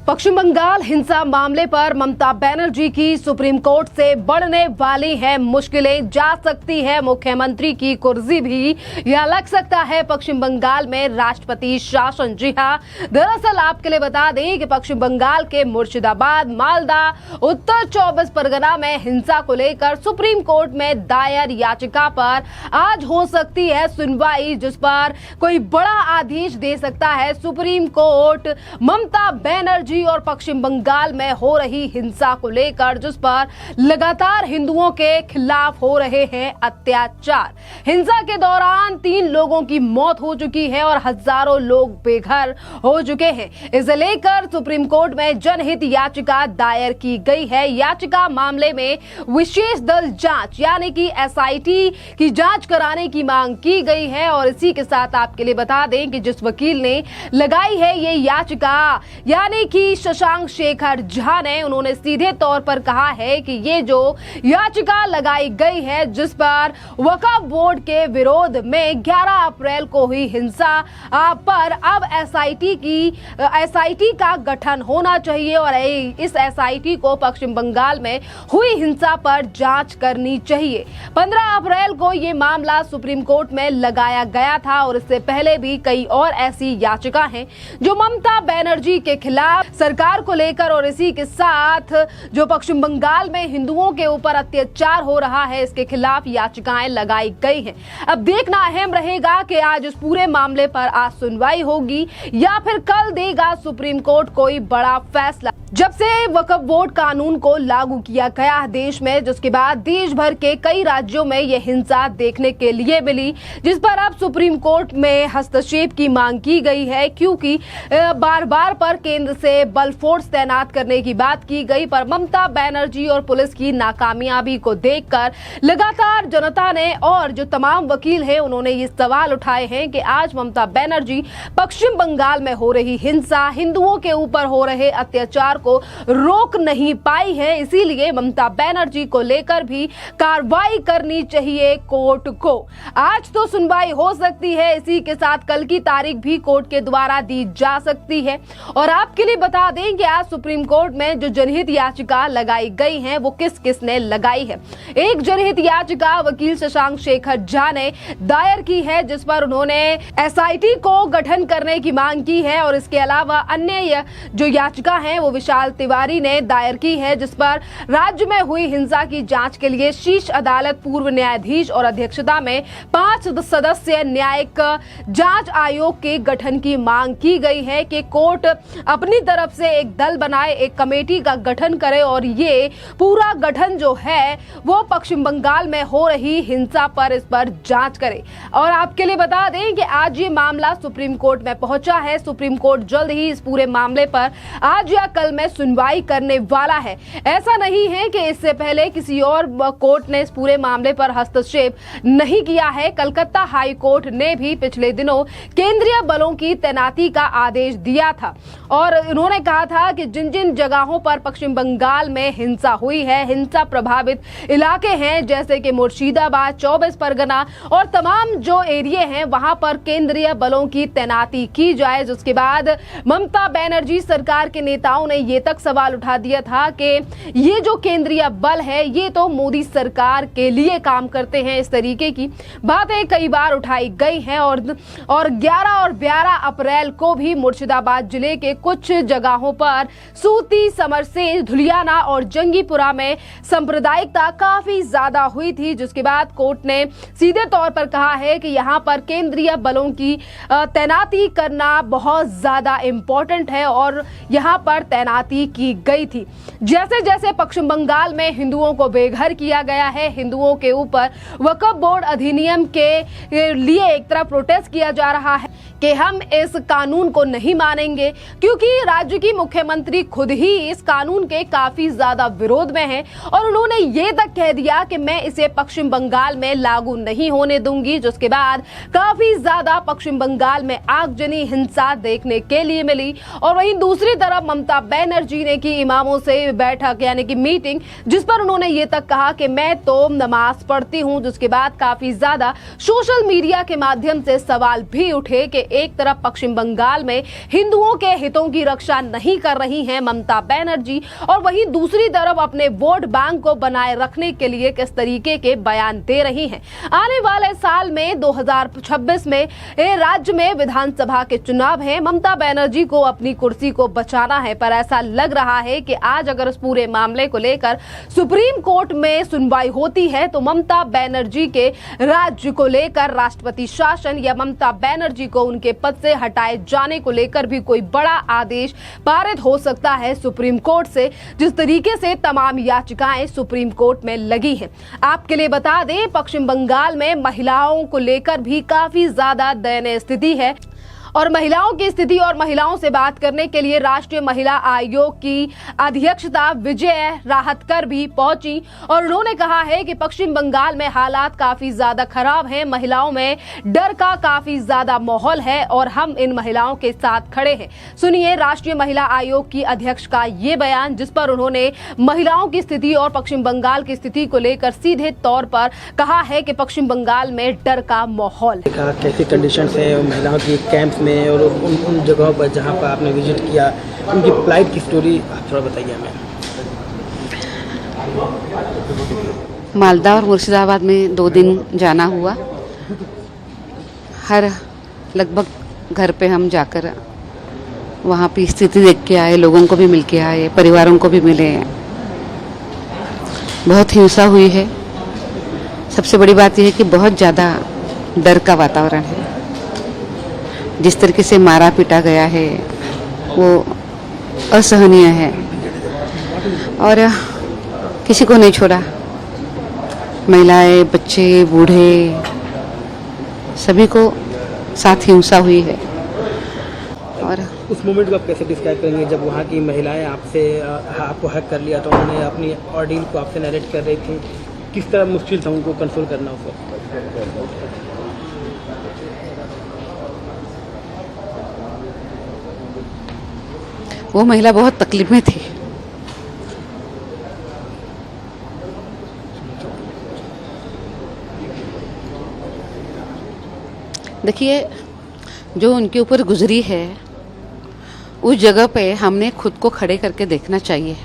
पश्चिम बंगाल हिंसा मामले पर ममता बनर्जी की सुप्रीम कोर्ट से बढ़ने वाली है मुश्किलें, जा सकती है मुख्यमंत्री की कुर्सी भी, या लग सकता है पश्चिम बंगाल में राष्ट्रपति शासन। जी हां, दरअसल आपके लिए बता दें कि पश्चिम बंगाल के मुर्शिदाबाद, मालदा, उत्तर 24 परगना में हिंसा को लेकर सुप्रीम कोर्ट में दायर याचिका पर आज हो सकती है सुनवाई, जिस पर कोई बड़ा आदेश दे सकता है सुप्रीम कोर्ट ममता बनर्जी और पश्चिम बंगाल में हो रही हिंसा को लेकर, जिस पर लगातार हिंदुओं के खिलाफ हो रहे हैं अत्याचार। हिंसा के दौरान 3 लोगों की मौत हो चुकी है और हजारों लोग बेघर हो चुके हैं। इसे लेकर सुप्रीम कोर्ट में जनहित याचिका दायर की गई है। याचिका मामले में विशेष दल जांच यानी कि एसआईटी की जांच कराने की मांग की गई है। और इसी के साथ आपके लिए बता दें कि जिस वकील ने लगाई है ये याचिका यानी कि शशांक शेखर झा ने, उन्होंने सीधे तौर पर कहा है कि ये जो याचिका लगाई गई है, जिस पर वक्फ बोर्ड के विरोध में 11 अप्रैल को हुई हिंसा पर अब एसआईटी का गठन होना चाहिए और इस एसआईटी को पश्चिम बंगाल में हुई हिंसा पर जांच करनी चाहिए। 15 अप्रैल को ये मामला सुप्रीम कोर्ट में लगाया गया था और इससे पहले भी कई और ऐसी याचिका हैं जो ममता बनर्जी के खिलाफ सरकार को लेकर और इसी के साथ जो पश्चिम बंगाल में हिंदुओं के ऊपर अत्याचार हो रहा है, इसके खिलाफ याचिकाएं लगाई गई हैं। अब देखना अहम रहेगा कि आज इस पूरे मामले पर आज सुनवाई होगी या फिर कल देगा सुप्रीम कोर्ट कोई बड़ा फैसला। जब से वक्फ बोर्ड कानून को लागू किया गया देश में, जिसके बाद देश भर के कई राज्यों में यह हिंसा देखने के लिए मिली, जिस पर अब सुप्रीम कोर्ट में हस्तक्षेप की मांग की गई है, क्योंकि बार बार पर केंद्र से बल फोर्स तैनात करने की बात की गई। पर ममता बनर्जी और पुलिस की नाकामयाबी को देखकर लगातार जनता ने और जो तमाम वकील हैं उन्होंने ये सवाल उठाए हैं कि आज ममता बनर्जी पश्चिम बंगाल में हो रही हिंसा, हिंदुओं के ऊपर हो रहे अत्याचार को रोक नहीं पाई है। इसीलिए ममता बनर्जी को लेकर भी कार्रवाई करनी चाहिए कोर्ट को। आज तो सुनवाई हो सकती है, इसी के साथ कल की तारीख भी कोर्ट के द्वारा दी जा सकती है। और आपके लिए बता दें कि आज सुप्रीम कोर्ट में जो जनहित याचिका लगाई गई है वो किस किस ने लगाई है। एक जनहित याचिका वकील शशांक शेखर झा ने दायर की है, जिस पर उन्होंने एसआईटी को गठन करने की मांग की है। और इसके अलावा अन्य जो याचिका है वो विशाल तिवारी ने दायर की है, जिस पर राज्य में हुई हिंसा की जांच के लिए शीर्ष अदालत पूर्व न्यायाधीश और अध्यक्षता में 5 सदस्यीय न्यायिक जांच आयोग के गठन की मांग की गई है कि कोर्ट अपनी तरफ से एक दल बनाए, एक कमेटी का गठन करे और ये पूरा गठन जो है वो पश्चिम बंगाल में हो रही हिंसा पर इस पर जांच करे। और आपके लिए बता दें कि आज ये मामला सुप्रीम कोर्ट में पहुंचा है। सुप्रीम कोर्ट जल्द ही इस पूरे मामले पर आज या कल में सुनवाई करने वाला है। ऐसा नहीं है कि इससे पहले किसी और कोर्ट ने इस पूरे मामले पर हस्तक्षेप नहीं किया है। कलकत्ता हाई कोर्ट ने भी पिछले दिनों केंद्रीय बलों की तैनाती का आदेश दिया था और उन्होंने कहा था कि जिन जिन जगहों पर पश्चिम बंगाल में हिंसा हुई है, हिंसा प्रभावित इलाके हैं जैसे कि मुर्शिदाबाद, 24 परगना और तमाम जो एरिया हैं, वहां पर केंद्रीय बलों की तैनाती की जाए। जिसके बाद ममता बनर्जी सरकार के नेताओं ने ये तक सवाल उठा दिया था कि ये जो केंद्रीय बल है ये तो मोदी सरकार के लिए काम करते हैं। इस तरीके की बातें कई बार उठाई गई हैं और 11 और 12 अप्रैल को भी मुर्शिदाबाद जिले के कुछ जगहों पर सूती, समरसेल, धुलियाना और जंगीपुरा में सांप्रदायिकता काफी ज्यादा हुई थी। जिसके बाद कोर्ट ने सीधे तौर पर कहा है कि यहाँ पर केंद्रीय बलों की तैनाती करना बहुत ज्यादा इंपॉर्टेंट है और यहाँ पर तैनाती की गई थी। जैसे जैसे पश्चिम बंगाल में हिंदुओं को बेघर किया गया है, हिंदुओं के ऊपर वक्फ बोर्ड अधिनियम के लिए एक तरफ प्रोटेस्ट किया जा रहा है कि हम इस कानून को नहीं मानेंगे, क्योंकि राज्य की मुख्यमंत्री खुद ही इस कानून के काफी ज्यादा विरोध में हैं और उन्होंने ये तक कह दिया कि मैं इसे पश्चिम बंगाल में लागू नहीं होने दूंगी। जिसके बाद काफी ज्यादा पश्चिम बंगाल में आगजनी हिंसा देखने के लिए मिली। और वहीं दूसरी तरफ ममता बनर्जी ने की इमामों से बैठक यानी कि मीटिंग, जिस पर उन्होंने ये तक कहा कि मैं तो नमाज पढ़ती हूं। जिसके बाद काफी ज्यादा सोशल मीडिया के माध्यम से सवाल भी उठे कि एक तरफ पश्चिम बंगाल में हिंदुओं के हितों की रक्षा नहीं कर रही हैं ममता बनर्जी, और वहीं दूसरी तरफ अपने वोट बैंक को बनाए रखने के लिए किस तरीके के बयान दे रही हैं। आने वाले साल में 2026 में राज्य में विधानसभा के चुनाव हैं। ममता बनर्जी को अपनी कुर्सी को बचाना है, पर ऐसा लग रहा है कि आज अगर इस पूरे मामले को लेकर सुप्रीम कोर्ट में सुनवाई होती है तो ममता बनर्जी के राज्य को लेकर राष्ट्रपति शासन या ममता बनर्जी को उनके पद से हटाए जाने को लेकर भी कोई बड़ा आदेश पारित हो सकता है सुप्रीम कोर्ट से, जिस तरीके से तमाम याचिकाएं सुप्रीम कोर्ट में लगी हैं। आपके लिए बता दें, पश्चिम बंगाल में महिलाओं को लेकर भी काफी ज्यादा दयनीय स्थिति है, और महिलाओं की स्थिति और महिलाओं से बात करने के लिए राष्ट्रीय महिला आयोग की अध्यक्षता विजय राहतकर भी पहुंची, और उन्होंने कहा है कि पश्चिम बंगाल में हालात काफी ज्यादा खराब हैं, महिलाओं में डर का काफी ज्यादा माहौल है और हम इन महिलाओं के साथ खड़े हैं। सुनिए राष्ट्रीय महिला आयोग की अध्यक्ष का ये बयान, जिस पर उन्होंने महिलाओं की स्थिति और पश्चिम बंगाल की स्थिति को लेकर सीधे तौर पर कहा है कि पश्चिम बंगाल में डर का माहौल है। कैसी कंडीशंस है महिलाओं की कैंप्स में और उन जगहों पर जहां पर आपने विजिट किया, उनकी फ्लाइट की स्टोरी आप थोड़ा बताइए हमें। मालदा और मुर्शिदाबाद में 2 दिन जाना हुआ। हर लगभग घर पे हम जाकर वहाँ की स्थिति देख के आए, लोगों को भी मिल के आए, परिवारों को भी मिले। बहुत हिंसा हुई है। सबसे बड़ी बात यह है कि बहुत ज़्यादा डर का वातावरण है। जिस तरीके से मारा पीटा गया है वो असहनीय है और किसी को नहीं छोड़ा। महिलाएं, बच्चे, बूढ़े सभी को साथ हिंसा हुई है। और उस मोमेंट को आप कैसे डिस्क्राइब करेंगे जब वहाँ की महिलाएं आपको हक कर लिया, तो उन्होंने अपनी ऑर्डील को आपसे नरेट कर रही थी, किस तरह मुश्किल था उनको कंट्रोल करना उस वक्त? वो महिला बहुत तकलीफ में थी। देखिए, जो उनके ऊपर गुजरी है उस जगह पे हमने खुद को खड़े करके देखना चाहिए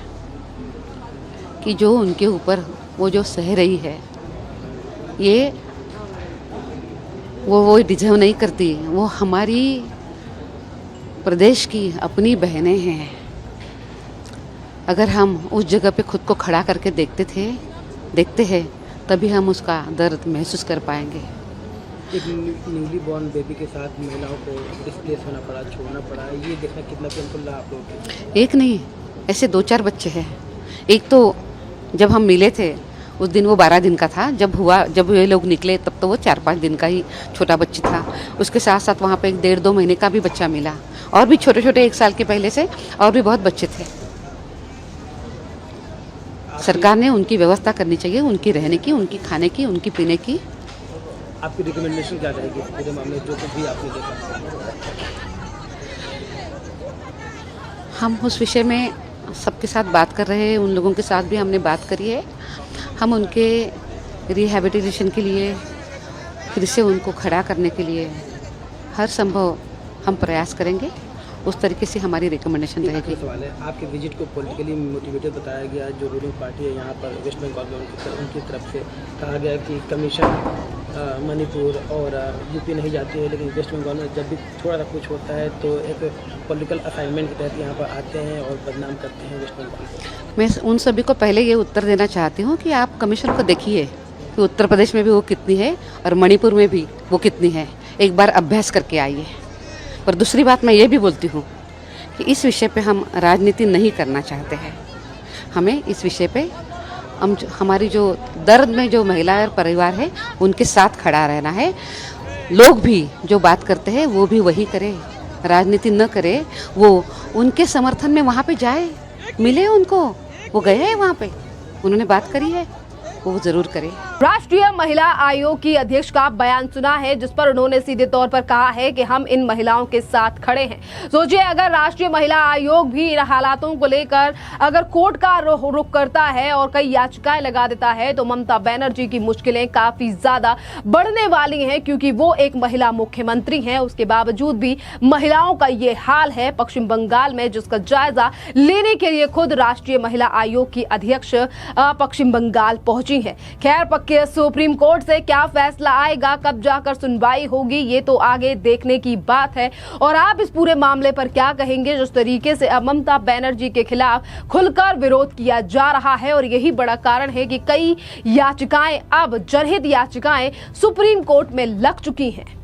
कि जो उनके ऊपर वो जो सह रही है ये वो डिजर्व नहीं करती। वो हमारी प्रदेश की अपनी बहनें हैं। अगर हम उस जगह पे खुद को खड़ा करके देखते हैं तभी हम उसका दर्द महसूस कर पाएंगे। एक न्यूली बॉर्न बेबी के साथ महिलाओं को डिस्प्लेस होना पड़ा, छोड़ना पड़ा, ये देखना कितना पेनफुल रहा आप लोगों को? एक नहीं, ऐसे 2-4 बच्चे हैं। एक तो जब हम मिले थे उस दिन वो 12 दिन का था, जब ये लोग निकले तब तो वो 4-5 दिन का ही छोटा बच्चा था। उसके साथ साथ वहाँ पे एक 1.5-2 महीने का भी बच्चा मिला, और भी छोटे छोटे 1 साल के पहले से और भी बहुत बच्चे थे। सरकार ने उनकी व्यवस्था करनी चाहिए, उनकी रहने की, उनकी खाने की, उनकी पीने की। आपकी रिकमेंडेशन क्या रहेगी इस पूरे मामले जो कुछ भी आपने देखा? हम उस विषय में सबके साथ बात कर रहे हैं, उन लोगों के साथ भी हमने बात करी है। हम उनके रिहैबिलिटेशन के लिए, फिर से उनको खड़ा करने के लिए हर संभव हम प्रयास करेंगे। उस तरीके से हमारी रिकमेंडेशन रहेगी। सवाल है, आपके विजिट को पॉलिटिकली मोटिवेटेड बताया गया। जो रूलिंग पार्टी है यहाँ पर वेस्ट बंगाल में, उनकी तरफ से कहा गया कि कमीशन मणिपुर और यूपी नहीं जाती है, लेकिन वेस्ट बंगाल में जब भी थोड़ा सा कुछ होता है तो एक पॉलिटिकल असाइनमेंट के तहत यहाँ पर आते हैं और बदनाम करते हैं वेस्ट बंगाल को। मैं उन सभी को पहले ये उत्तर देना चाहती हूँ कि आप कमीशन को देखिए कि उत्तर प्रदेश में भी वो कितनी है और मणिपुर में भी वो कितनी है। एक बार अभ्यास करके आइए। पर दूसरी बात मैं ये भी बोलती हूँ कि इस विषय पे हम राजनीति नहीं करना चाहते हैं। हमें इस विषय पे हमारी जो दर्द में जो महिला और परिवार है उनके साथ खड़ा रहना है। लोग भी जो बात करते हैं वो भी वही करें, राजनीति न करे। वो उनके समर्थन में वहाँ पे जाए, मिले उनको। वो गए हैं वहाँ पे, उन्होंने बात करी है, वो ज़रूर करें। राष्ट्रीय महिला आयोग की अध्यक्ष का बयान सुना है, जिस पर उन्होंने सीधे तौर पर कहा है कि हम इन महिलाओं के साथ खड़े हैं। सोचिए, अगर राष्ट्रीय महिला आयोग भी इन हालातों को लेकर अगर कोर्ट का रुख करता है और कई याचिकाएं लगा देता है, तो ममता बनर्जी की मुश्किलें काफी ज्यादा बढ़ने वाली हैं, क्योंकि वो एक महिला मुख्यमंत्री हैं। उसके बावजूद भी महिलाओं का ये हाल है पश्चिम बंगाल में, जिसका जायजा लेने के लिए खुद राष्ट्रीय महिला आयोग की अध्यक्ष पश्चिम बंगाल पहुंची है। खैर, सुप्रीम कोर्ट से क्या फैसला आएगा, कब जाकर सुनवाई होगी, ये तो आगे देखने की बात है। और आप इस पूरे मामले पर क्या कहेंगे, जिस तरीके से अब ममता बनर्जी के खिलाफ खुलकर विरोध किया जा रहा है, और यही बड़ा कारण है कि कई याचिकाएं, अब जनहित याचिकाएं सुप्रीम कोर्ट में लग चुकी हैं।